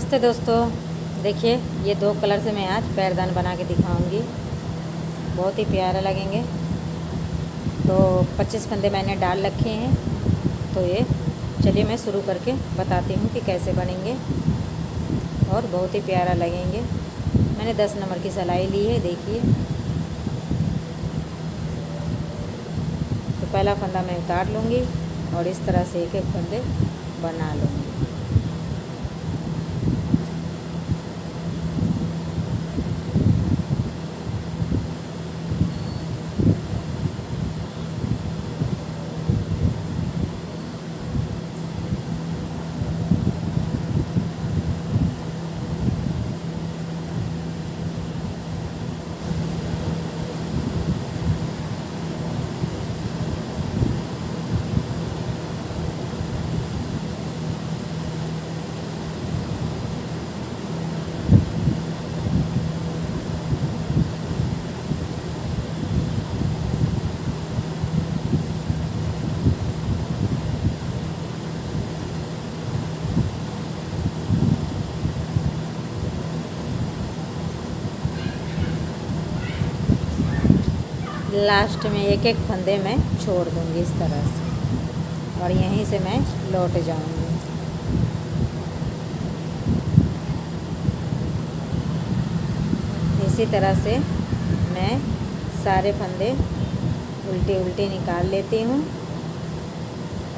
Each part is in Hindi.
नमस्ते दोस्तों, देखिए ये दो कलर से मैं आज पैरदान बना के दिखाऊंगी। बहुत ही प्यारा लगेंगे। तो 25 फंदे मैंने डाल रखे हैं। तो ये चलिए मैं शुरू करके बताती हूँ कि कैसे बनेंगे और बहुत ही प्यारा लगेंगे। मैंने 10 नंबर की सिलाई ली है, देखिए। तो पहला फंदा मैं उतार लूँगी और इस तरह से एक एक फंदे बना लूँगी। लास्ट में एक एक फंदे में छोड़ दूंगी इस तरह से और यहीं से मैं लौट जाऊंगी। इसी तरह से मैं सारे फंदे उल्टे उल्टे निकाल लेती हूँ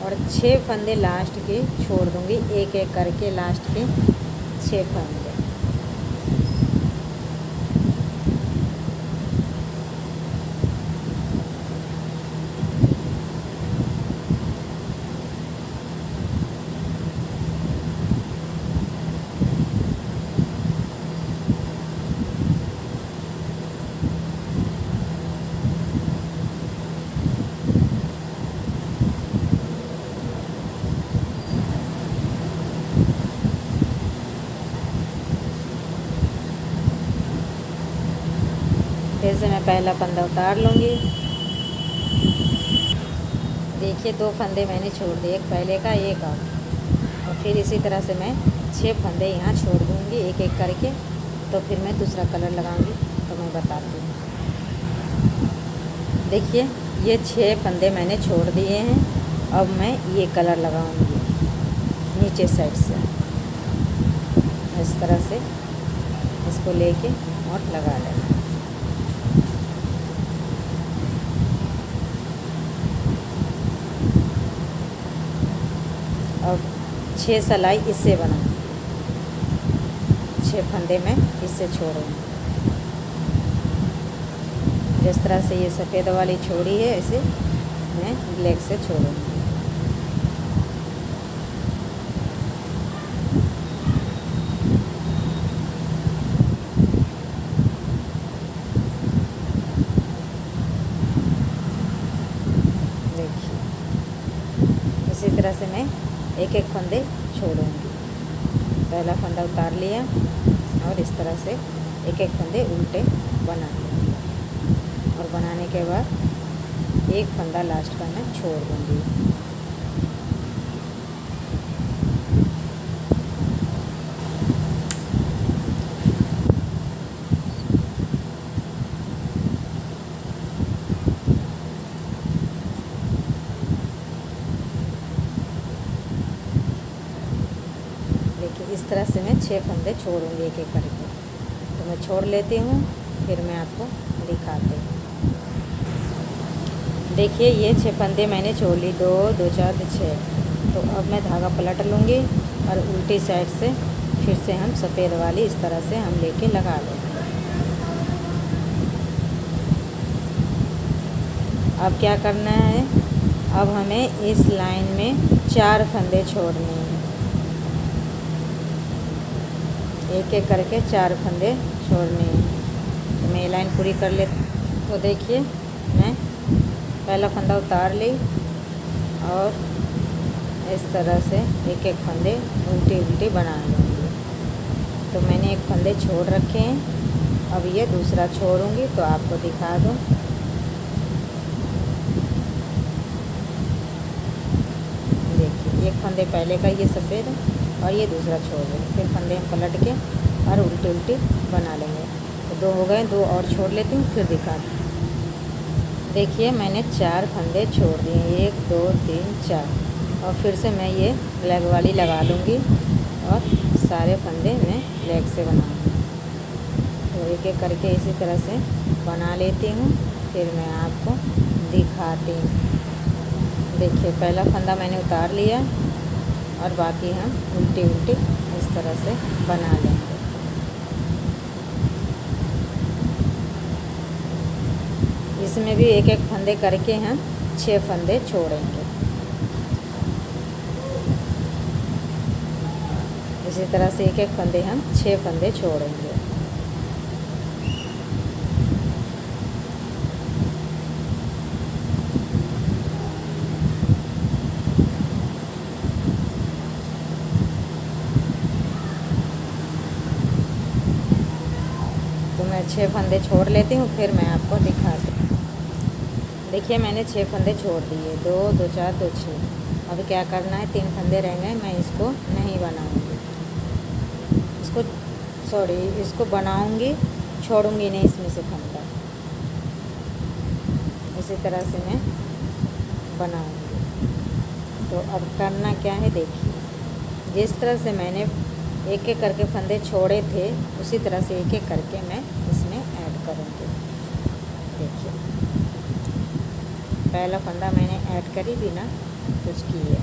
और 6 फंदे लास्ट के छोड़ दूंगी, एक एक करके लास्ट के 6 फंदे। फिर से मैं पहला फंदा उतार लूँगी। देखिए 2 फंदे मैंने छोड़ दिए, एक पहले का एक और फिर इसी तरह से मैं 6 फंदे यहाँ छोड़ दूँगी एक एक करके। तो फिर मैं दूसरा कलर लगाऊंगी, तो मैं बताती हूँ। देखिए ये 6 फंदे मैंने छोड़ दिए हैं। अब मैं ये कलर लगाऊंगी नीचे साइड से, इस तरह से इसको लेके और लगा लेना। और 6 सिलाई इससे बना, 6 फंदे में इससे छोड़ूंगी। जिस तरह से ये सफ़ेद वाली छोड़ी है, ऐसे मैं ब्लैक से छोड़ूंगी। देखिए इसी तरह से मैं एक एक फंदे छोड़ूंगी। पहला फंदा उतार लिया और इस तरह से एक एक फंदे उल्टे बना लूँगी और बनाने के बाद एक फंदा लास्ट का मैं छोड़ दूँगी। देखिए इस तरह से मैं 6 फंदे छोड़ूंगी एक एक करके। तो मैं छोड़ लेती हूँ, फिर मैं आपको दिखाती हूँ। देखिए ये 6 फंदे मैंने छोड़ ली, 2 2 4 6। तो अब मैं धागा पलट लूँगी और उल्टी साइड से फिर से हम सफ़ेद वाली इस तरह से हम लेके लगा लेंगे। अब क्या करना है, अब हमें इस लाइन में 4 फंदे छोड़ने हैं। एक एक करके 4 फंदे छोड़ने हैं। तो मैं ये लाइन पूरी कर लेती। तो देखिए मैं पहला फंदा उतार ली और इस तरह से एक एक फंदे उल्टी उल्टी बना लूँगी। तो मैंने एक फंदे छोड़ रखे हैं, अब ये दूसरा छोड़ूंगी तो आपको दिखा दूँ। देखिए एक फंदे पहले का ये सफ़ेद और ये दूसरा छोड़ देंगे। फिर फंदे हम पलट के और उल्टे उल्टे बना लेंगे। तो 2 हो गए, 2 और छोड़ लेती हूँ फिर दिखाती हूँ। देखिए मैंने 4 फंदे छोड़ दिए, 1 2 3 4। और फिर से मैं ये ब्लैक वाली लगा लूँगी और सारे फंदे मैं ब्लैक से बनाऊँगी। तो एक एक करके इसी तरह से बना लेती हूँ, फिर मैं आपको दिखाती हूँ। देखिए पहला फंदा मैंने उतार लिया और बाकी हम उल्टी उल्टी इस तरह से बना लेंगे। इसमें भी एक एक फंदे करके हम 6 फंदे छोड़ेंगे। इसी तरह से एक एक फंदे हम 6 फंदे छोड़ेंगे। तो मैं 6 फंदे छोड़ लेती हूँ, फिर मैं आपको दिखाती हूँ। देखिए मैंने 6 फंदे छोड़ दिए, 2 2 4 2 6। अब क्या करना है, 3 फंदे रह गए, मैं इसको नहीं बनाऊँगी, इसको बनाऊँगी, छोड़ूंगी नहीं इसमें से फंदा। इसी तरह से मैं बनाऊँगी। तो अब करना क्या है, देखिए जिस तरह से मैंने एक एक करके फंदे छोड़े थे उसी तरह से एक एक करके मैं इसमें ऐड करूँगी। देखिए पहला फंदा मैंने ऐड करी बिना कुछ किए।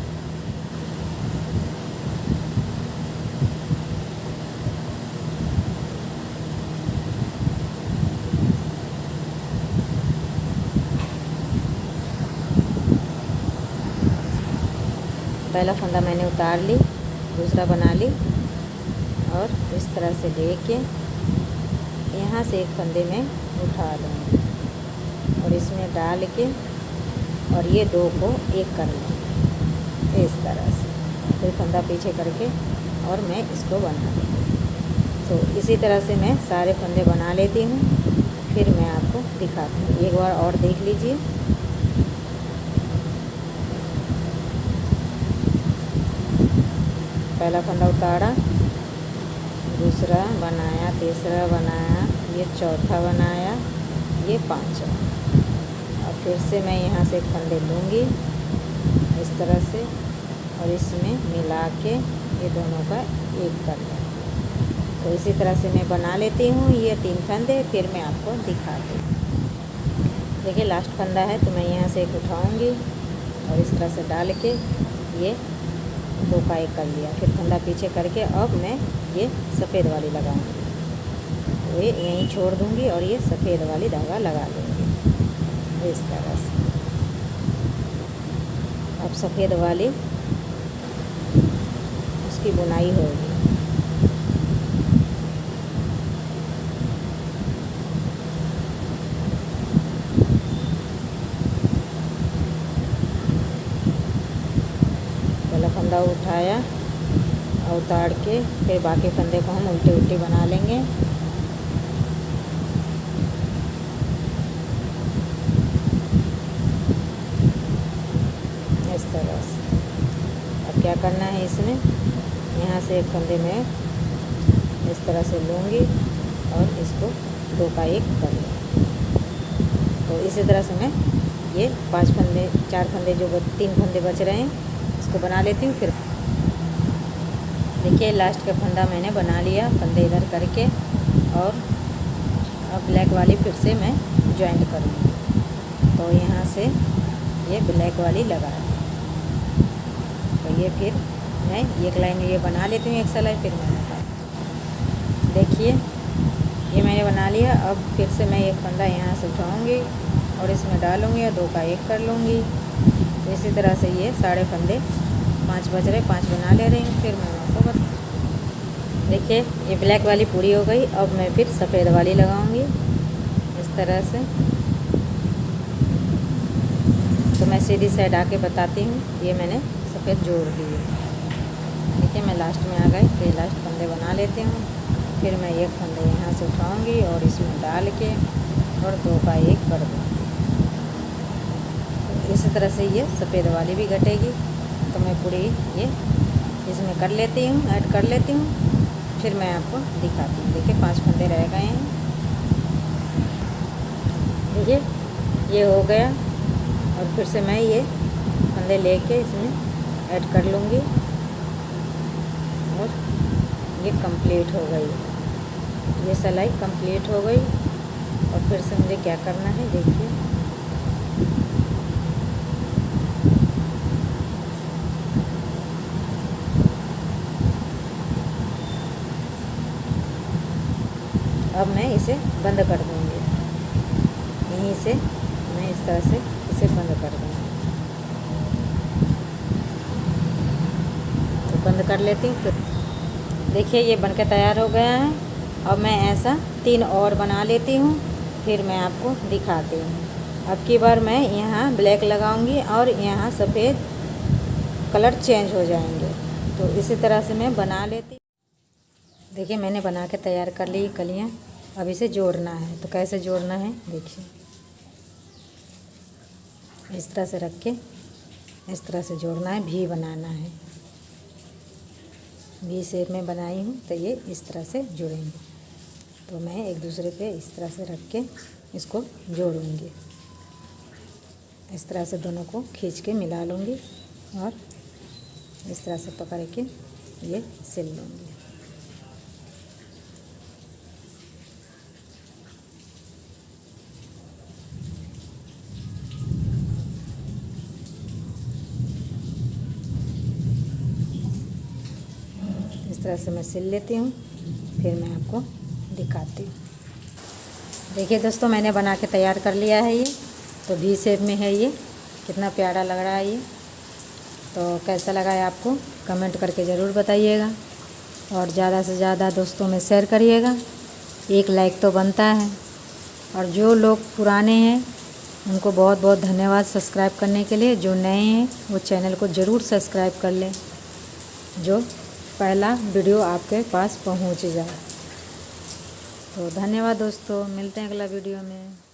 पहला फंदा मैंने उतार ली, दूसरा बना ली और इस तरह से लेके यहाँ से एक फंदे में उठा लूँगी और इसमें डाल के और ये 2 को एक कर लूँगी इस तरह से। फिर फंदा पीछे करके और मैं इसको बना लूँगी। तो इसी तरह से मैं सारे फंदे बना लेती हूँ, फिर मैं आपको दिखाती हूँ। एक बार और देख लीजिए। पहला फंदा उतारा, दूसरा बनाया, तीसरा बनाया, ये चौथा बनाया, ये 5वां। और फिर से मैं यहाँ से एक फंदे लूँगी इस तरह से और इसमें मिला के ये दोनों का एक कर लूँगी। तो इसी तरह से मैं बना लेती हूँ ये 3 फंदे, फिर मैं आपको दिखाती हूँ। देखिए लास्ट फंदा है तो मैं यहाँ से एक उठाऊँगी और इस तरह से डाल के ये 2 का एक कर लिया। फिर फंदा पीछे करके अब मैं ये सफ़ेद वाली लगाऊंगी, तो ये यहीं छोड़ दूंगी और ये सफ़ेद वाली धागा लगा लूँगी इस तरह से। अब सफ़ेद वाली उसकी बुनाई होगी। पहला फंदा उठाया और उतार के फिर बाकी फंदे को हम उल्टे उल्टे बना लेंगे। इस तरह से। अब क्या करना है, इसमें यहाँ से एक फंदे में इस तरह से लूँगी और इसको 2 का एक कर लूँगी। तो इसी तरह से मैं ये 5 फंदे 4 फंदे जो 3 फंदे बच रहे हैं इसको बना लेती हूँ। फिर देखिए लास्ट का फंदा मैंने बना लिया, फंदे इधर करके, और अब ब्लैक वाली फिर से मैं जॉइंट करूँगी। तो यहाँ से ये ब्लैक वाली लगा दी। तो ये फिर मैं एक लाइन ये बना लेती हूँ, एक सिलाई, फिर मैं देखिए ये मैंने बना लिया। अब फिर से मैं एक फंदा यहाँ से उठाऊँगी और इसमें डालूँगी और 2 का एक कर लूँगी। तो इसी तरह से ये सारे फंदे 5 बज रहे, 5 बना ले रही हूँ। फिर मैं आपको देखिए ये ब्लैक वाली पूरी हो गई। अब मैं फिर सफ़ेद वाली लगाऊंगी इस तरह से। तो मैं सीधी साइड आके बताती हूँ। ये मैंने सफ़ेद जोड़ दिए। देखिए मैं लास्ट में आ गई, तो ये लास्ट फंदे बना लेती हूँ। फिर मैं एक फंदे यहाँ से उठाऊँगी और इसमें डाल के और 2 का एक कर दूँगी। तो इसी तरह से ये सफ़ेद वाली भी घटेगी। तो मैं पूरी ये इसमें कर लेती हूँ, ऐड कर लेती हूँ, फिर मैं आपको दिखाती हूँ। देखिए 5 फंदे रह गए हैं। देखिए ये हो गया, और फिर से मैं ये फंदे लेके इसमें ऐड कर लूँगी और ये कंप्लीट हो गई। ये सिलाई कंप्लीट हो गई। और फिर से मुझे क्या करना है, देखिए अब मैं इसे बंद कर दूँगी। यहीं से मैं इस तरह से इसे बंद कर दूँगी। तो बंद कर लेती हूँ। फिर देखिए ये बनके तैयार हो गया है। अब मैं ऐसा 3 और बना लेती हूँ, फिर मैं आपको दिखाती हूँ। अब की बार मैं यहाँ ब्लैक लगाऊंगी और यहाँ सफ़ेद कलर चेंज हो जाएंगे। तो इसी तरह से मैं बना लेती। देखिए मैंने बना के तैयार कर ली कलियाँ। अब इसे जोड़ना है। तो कैसे जोड़ना है, देखिए इस तरह से रख के इस तरह से जोड़ना है। भी बनाना है, भी शेप में बनाई हूँ, तो ये इस तरह से जुड़ेंगे। तो मैं एक दूसरे पे इस तरह से रख के इसको जोड़ूंगी। इस तरह से दोनों को खींच के मिला लूँगी और इस तरह से पकड़ के ये सिल लूँगी। इस तरह से मैं सिल लेती हूँ, फिर मैं आपको दिखाती हूँ। देखिए दोस्तों मैंने बना के तैयार कर लिया है। ये तो भी शेप में है। ये कितना प्यारा लग रहा है। ये तो कैसा लगा है आपको कमेंट करके ज़रूर बताइएगा, और ज़्यादा से ज़्यादा दोस्तों में शेयर करिएगा। एक लाइक तो बनता है। और जो लोग पुराने हैं उनको बहुत बहुत धन्यवाद सब्सक्राइब करने के लिए। जो नए हैं वो चैनल को ज़रूर सब्सक्राइब कर लें, जो पहला वीडियो आपके पास पहुंच जाए। तो धन्यवाद दोस्तों, मिलते हैं अगला वीडियो में।